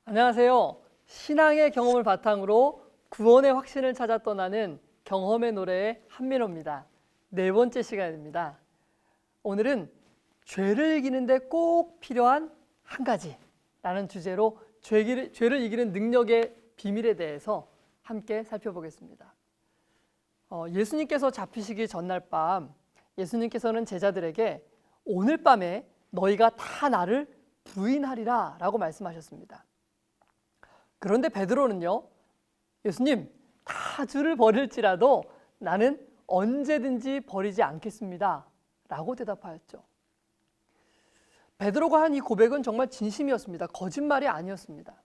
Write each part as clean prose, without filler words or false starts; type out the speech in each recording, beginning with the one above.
안녕하세요. 신앙의 경험을 바탕으로 구원의 확신을 찾아 떠나는 경험의 노래의 한민호입니다. 네 번째 시간입니다. 오늘은 죄를 이기는데 꼭 필요한 한 가지라는 주제로 죄를 이기는 능력의 비밀에 대해서 함께 살펴보겠습니다. 예수님께서 잡히시기 전날 밤 예수님께서는 제자들에게 오늘 밤에 너희가 다 나를 부인하리라 라고 말씀하셨습니다. 그런데 베드로는요, 예수님, 다 주를 버릴지라도 나는 언제든지 버리지 않겠습니다 라고 대답하였죠. 베드로가 한 이 고백은 정말 진심이었습니다. 거짓말이 아니었습니다.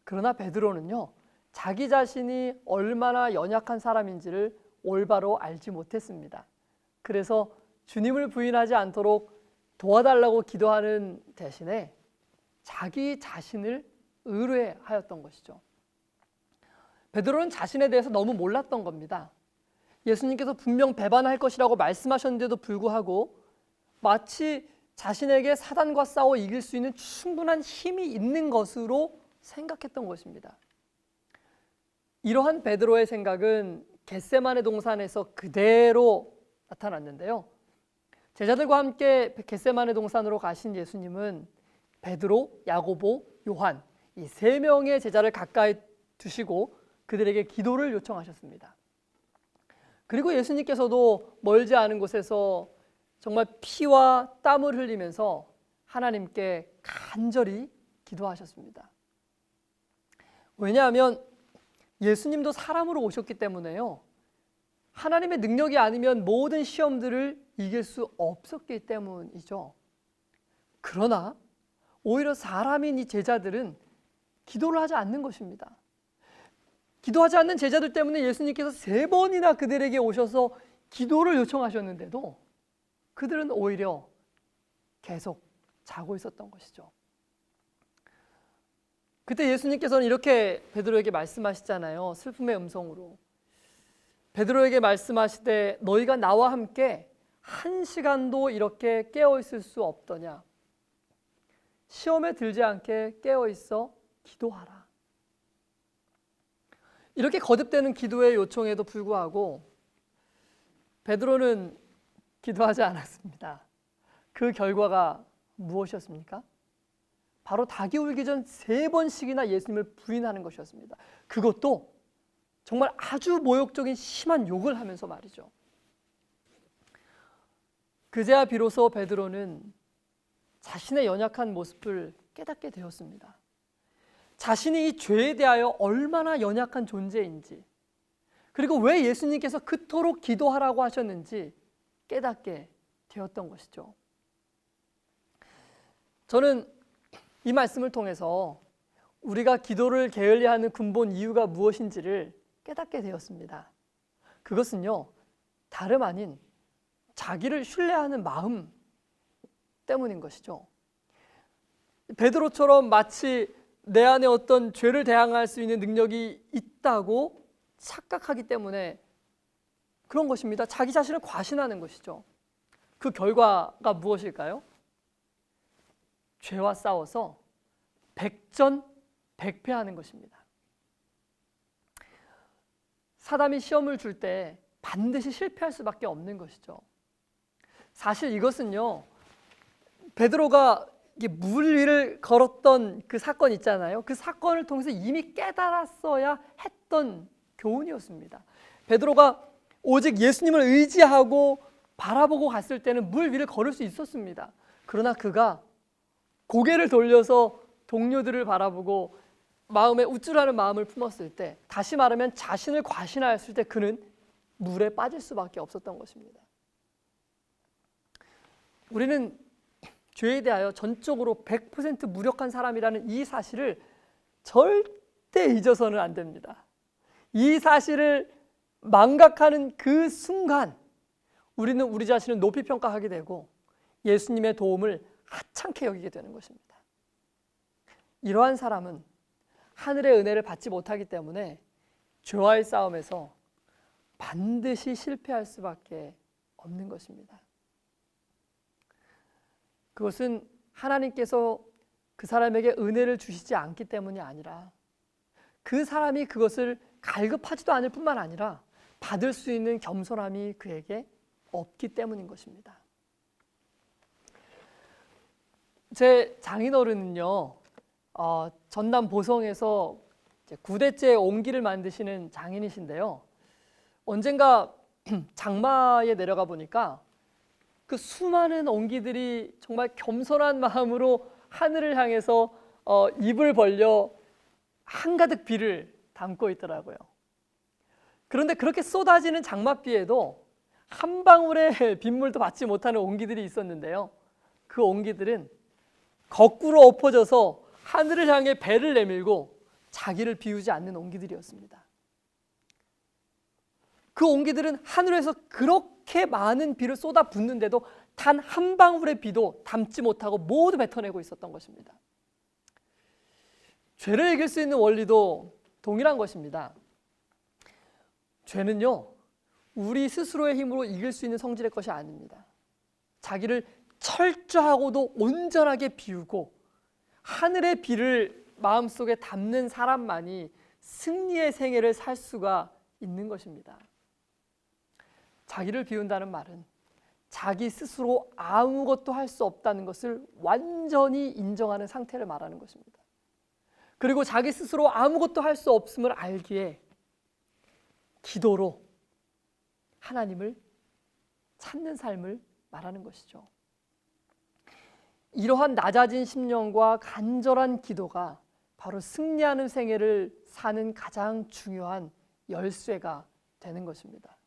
그러나 베드로는요, 자기 자신이 얼마나 연약한 사람인지를 올바로 알지 못했습니다. 그래서 주님을 부인하지 않도록 도와달라고 기도하는 대신에 자기 자신을 의뢰하였던 것이죠. 베드로는 자신에 대해서 너무 몰랐던 겁니다. 예수님께서 분명 배반할 것이라고 말씀하셨는데도 불구하고 마치 자신에게 사단과 싸워 이길 수 있는 충분한 힘이 있는 것으로 생각했던 것입니다. 이러한 베드로의 생각은 겟세마네 동산에서 그대로 나타났는데요. 제자들과 함께 겟세마네 동산으로 가신 예수님은 베드로, 야고보, 요한 이 세 명의 제자를 가까이 두시고 그들에게 기도를 요청하셨습니다. 그리고 예수님께서도 멀지 않은 곳에서 정말 피와 땀을 흘리면서 하나님께 간절히 기도하셨습니다. 왜냐하면 예수님도 사람으로 오셨기 때문에요. 하나님의 능력이 아니면 모든 시험들을 이길 수 없었기 때문이죠. 그러나 오히려 사람인 이 제자들은 기도를 하지 않는 것입니다. 기도하지 않는 제자들 때문에 예수님께서 3번이나 그들에게 오셔서 기도를 요청하셨는데도 그들은 오히려 계속 자고 있었던 것이죠. 그때 예수님께서는 이렇게 베드로에게 말씀하시잖아요. 슬픔의 음성으로. 베드로에게 말씀하시되 너희가 나와 함께 1시간도 이렇게 깨어 있을 수 없더냐. 시험에 들지 않게 깨어 있어 기도하라. 이렇게 거듭되는 기도의 요청에도 불구하고 베드로는 기도하지 않았습니다. 그 결과가 무엇이었습니까? 바로 닭이 울기 전 3번씩이나 예수님을 부인하는 것이었습니다. 그것도 정말 아주 모욕적인 심한 욕을 하면서 말이죠. 그제야 비로소 베드로는 자신의 연약한 모습을 깨닫게 되었습니다. 자신이 이 죄에 대하여 얼마나 연약한 존재인지, 그리고 왜 예수님께서 그토록 기도하라고 하셨는지 깨닫게 되었던 것이죠. 저는 이 말씀을 통해서 우리가 기도를 게을리하는 근본 이유가 무엇인지를 깨닫게 되었습니다. 그것은요, 다름 아닌 자기를 신뢰하는 마음 때문인 것이죠. 베드로처럼 마치 내 안에 어떤 죄를 대항할 수 있는 능력이 있다고 착각하기 때문에 그런 것입니다. 자기 자신을 과신하는 것이죠. 그 결과가 무엇일까요? 죄와 싸워서 백전백패하는 것입니다. 사람이 시험을 줄 때 반드시 실패할 수밖에 없는 것이죠. 사실 이것은요, 베드로가 물 위를 걸었던 그 사건 있잖아요. 그 사건을 통해서 이미 깨달았어야 했던 교훈이었습니다. 베드로가 오직 예수님을 의지하고 바라보고 갔을 때는 물 위를 걸을 수 있었습니다. 그러나 그가 고개를 돌려서 동료들을 바라보고 마음에 우쭐하는 마음을 품었을 때, 다시 말하면 자신을 과신하였을 때 그는 물에 빠질 수밖에 없었던 것입니다. 우리는 죄에 대하여 전적으로 100% 무력한 사람이라는 이 사실을 절대 잊어서는 안 됩니다. 이 사실을 망각하는 그 순간 우리는 우리 자신을 높이 평가하게 되고 예수님의 도움을 하찮게 여기게 되는 것입니다. 이러한 사람은 하늘의 은혜를 받지 못하기 때문에 죄와의 싸움에서 반드시 실패할 수밖에 없는 것입니다. 그것은 하나님께서 그 사람에게 은혜를 주시지 않기 때문이 아니라 그 사람이 그것을 갈급하지도 않을 뿐만 아니라 받을 수 있는 겸손함이 그에게 없기 때문인 것입니다. 제 장인어른은요, 전남 보성에서 9대째 옹기를 만드시는 장인이신데요. 언젠가 장마에 내려가 보니까 그 수많은 옹기들이 정말 겸손한 마음으로 하늘을 향해서 입을 벌려 한가득 비를 담고 있더라고요. 그런데 그렇게 쏟아지는 장맛비에도 한 방울의 빗물도 받지 못하는 옹기들이 있었는데요. 그 옹기들은 거꾸로 엎어져서 하늘을 향해 배를 내밀고 자기를 비우지 않는 옹기들이었습니다. 그 옹기들은 하늘에서 그렇게 많은 비를 쏟아 붓는데도 단 한 방울의 비도 담지 못하고 모두 뱉어내고 있었던 것입니다. 죄를 이길 수 있는 원리도 동일한 것입니다. 죄는요, 우리 스스로의 힘으로 이길 수 있는 성질의 것이 아닙니다. 자기를 철저하고도 온전하게 비우고 하늘의 비를 마음속에 담는 사람만이 승리의 생애를 살 수가 있는 것입니다. 자기를 비운다는 말은 자기 스스로 아무것도 할 수 없다는 것을 완전히 인정하는 상태를 말하는 것입니다. 그리고 자기 스스로 아무것도 할 수 없음을 알기에 기도로 하나님을 찾는 삶을 말하는 것이죠. 이러한 낮아진 심령과 간절한 기도가 바로 승리하는 생애를 사는 가장 중요한 열쇠가 되는 것입니다.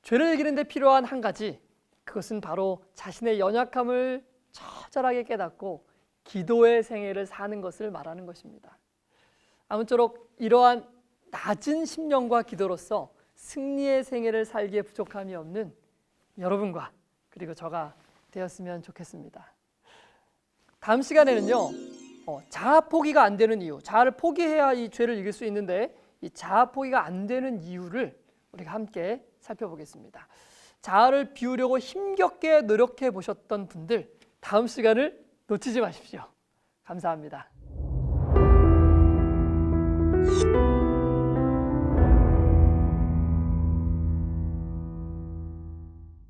죄를 이기는 데 필요한 한 가지, 그것은 바로 자신의 연약함을 처절하게 깨닫고 기도의 생애를 사는 것을 말하는 것입니다. 아무쪼록 이러한 낮은 심령과 기도로서 승리의 생애를 살기에 부족함이 없는 여러분과 그리고 저가 되었으면 좋겠습니다. 다음 시간에는요, 자아 포기가 안 되는 이유, 자아를 포기해야 이 죄를 이길 수 있는데 이 자아 포기가 안 되는 이유를 우리가 함께 살펴보겠습니다. 자아를 비우려고 힘겹게 노력해 보셨던 분들, 다음 시간을 놓치지 마십시오. 감사합니다.